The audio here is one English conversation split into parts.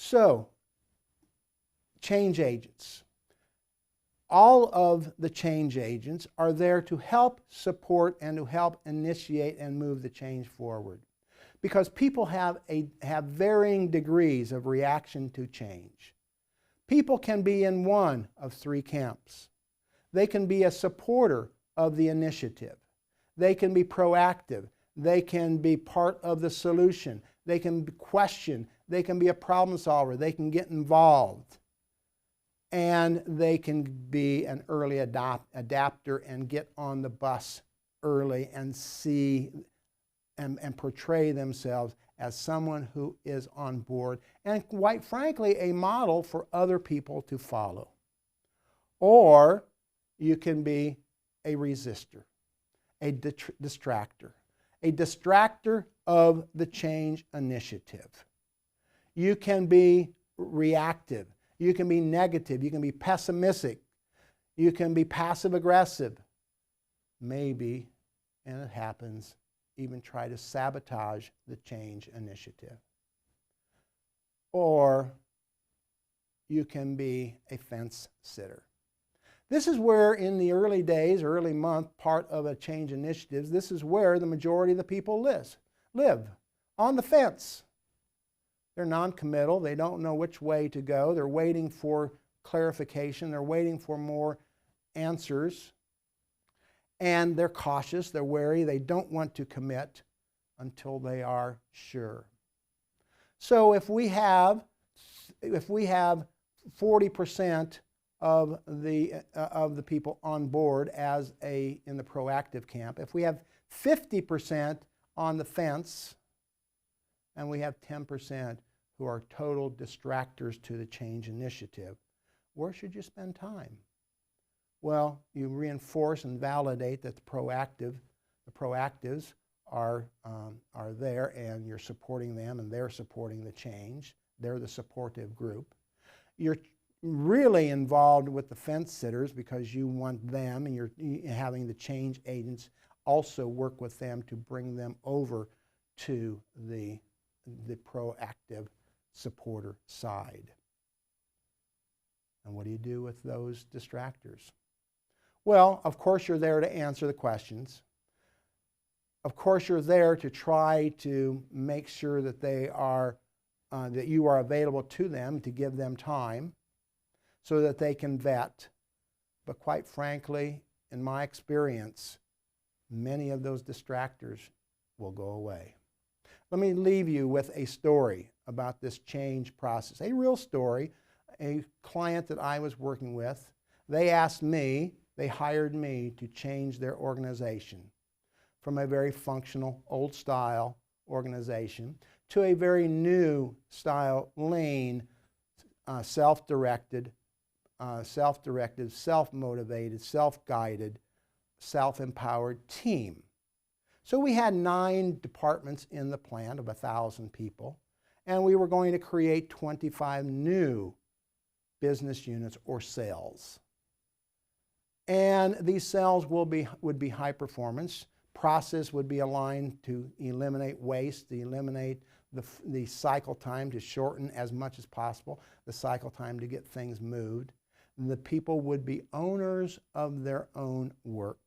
So, change agents. All of the change agents are there to help support and to help initiate and move the change forward. Because people have varying degrees of reaction to change. People can be in one of three camps. They can be a supporter of the initiative. They can be proactive. They can be part of the solution. They can question. They can be a problem solver. They can get involved. And they can be an early adapter and get on the bus early and see and portray themselves as someone who is on board and, quite frankly, a model for other people to follow. Or you can be a resistor, a distractor of the change initiative. You can be reactive. You can be negative. You can be pessimistic. You can be passive-aggressive. Maybe, and it happens, even try to sabotage the change initiative. Or you can be a fence sitter. This is where, in the early days, early month, part of a change initiative, this is where the majority of the people live on the fence. They're non-committal. They don't know which way to go. They're waiting for clarification. They're waiting for more answers. And they're cautious. They're wary. They don't want to commit until they are sure. So if we have 40% of the people on board in the proactive camp, if we have 50% on the fence, and we have 10% who are total distractors to the change initiative, where should you spend time? Well, you reinforce and validate that the proactives are there, and you're supporting them, and they're supporting the change. They're the supportive group. You're really involved with the fence sitters because you want them, and you're having the change agents also work with them to bring them over to the proactive supporter side. And what do you do with those distractors? Well, of course you're there to answer the questions. Of course you're there to try to make sure that that you are available to them, to give them time so that they can vet. But quite frankly, in my experience, many of those distractors will go away. Let me leave you with a story about this change process. A real story. A client that I was working with, they hired me to change their organization from a very functional, old-style organization to a very new style, lean, self-directed, self-motivated, self-guided, self-empowered team. So we had 9 departments in the plant of 1,000 people, and we were going to create 25 new business units or cells. And these cells would be high performance. Process would be aligned to eliminate waste, to eliminate the cycle time, to shorten as much as possible the cycle time to get things moved. The people would be owners of their own work.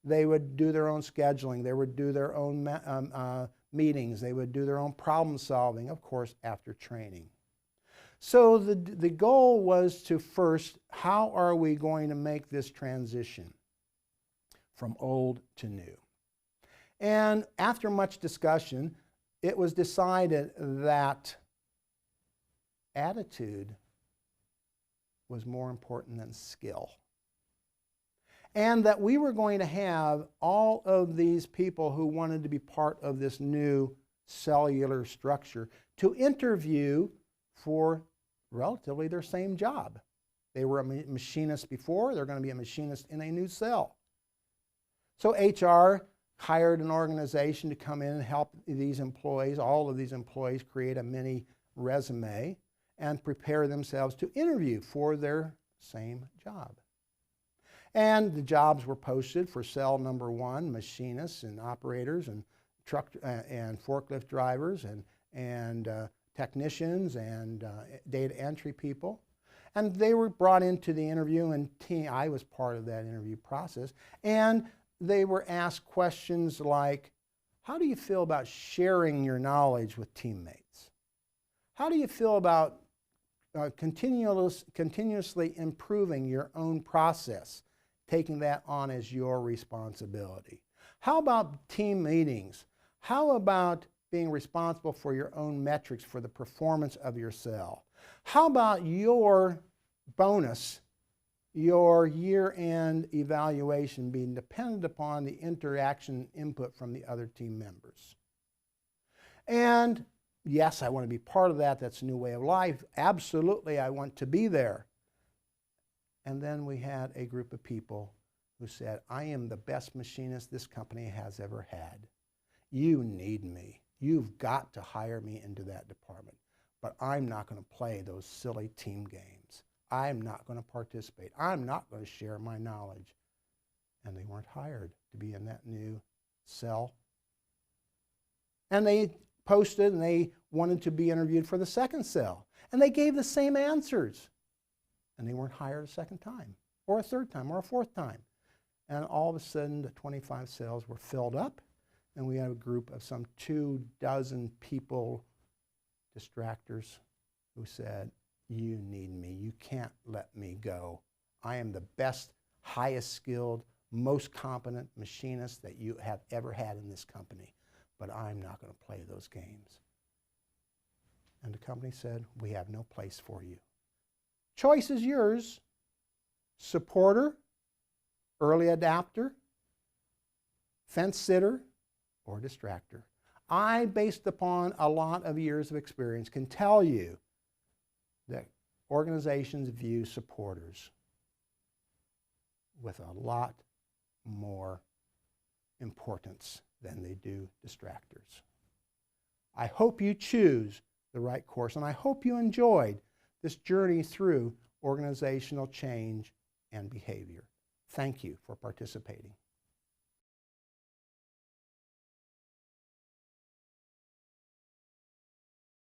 They would do their own scheduling. They would do their own meetings. They would do their own problem solving, of course, after training. So the goal was to first, how are we going to make this transition from old to new? And after much discussion, it was decided that attitude was more important than skill. And that we were going to have all of these people who wanted to be part of this new cellular structure to interview for relatively their same job. They were a machinist before, they're going to be a machinist in a new cell. So HR hired an organization to come in and help these employees, all of these employees, create a mini resume and prepare themselves to interview for their same job. And the jobs were posted for cell number 1, machinists and operators and truck and forklift drivers and technicians and data entry people. And they were brought into the interview, and I was part of that interview process. And they were asked questions like, how do you feel about sharing your knowledge with teammates? How do you feel about continuously improving your own process, taking that on as your responsibility? How about team meetings? How about being responsible for your own metrics for the performance of your cell? How about your bonus, your year-end evaluation being dependent upon the interaction input from the other team members? And yes, I want to be part of that. That's a new way of life. Absolutely, I want to be there. And then we had a group of people who said, I am the best machinist this company has ever had. You need me. You've got to hire me into that department. But I'm not going to play those silly team games. I'm not going to participate. I'm not going to share my knowledge. And they weren't hired to be in that new cell. And they posted and they wanted to be interviewed for the second cell. And they gave the same answers. And they weren't hired a second time, or a third time, or a fourth time. And all of a sudden, the 25 cells were filled up, and we had a group of some 24 people, distractors, who said, you need me. You can't let me go. I am the best, highest skilled, most competent machinist that you have ever had in this company, but I'm not going to play those games. And the company said, we have no place for you. Choice is yours. Supporter, early adapter, fence sitter, or distractor. I, based upon a lot of years of experience, can tell you that organizations view supporters with a lot more importance than they do distractors. I hope you choose the right course, and I hope you enjoyed this journey through organizational change and behavior. Thank you for participating.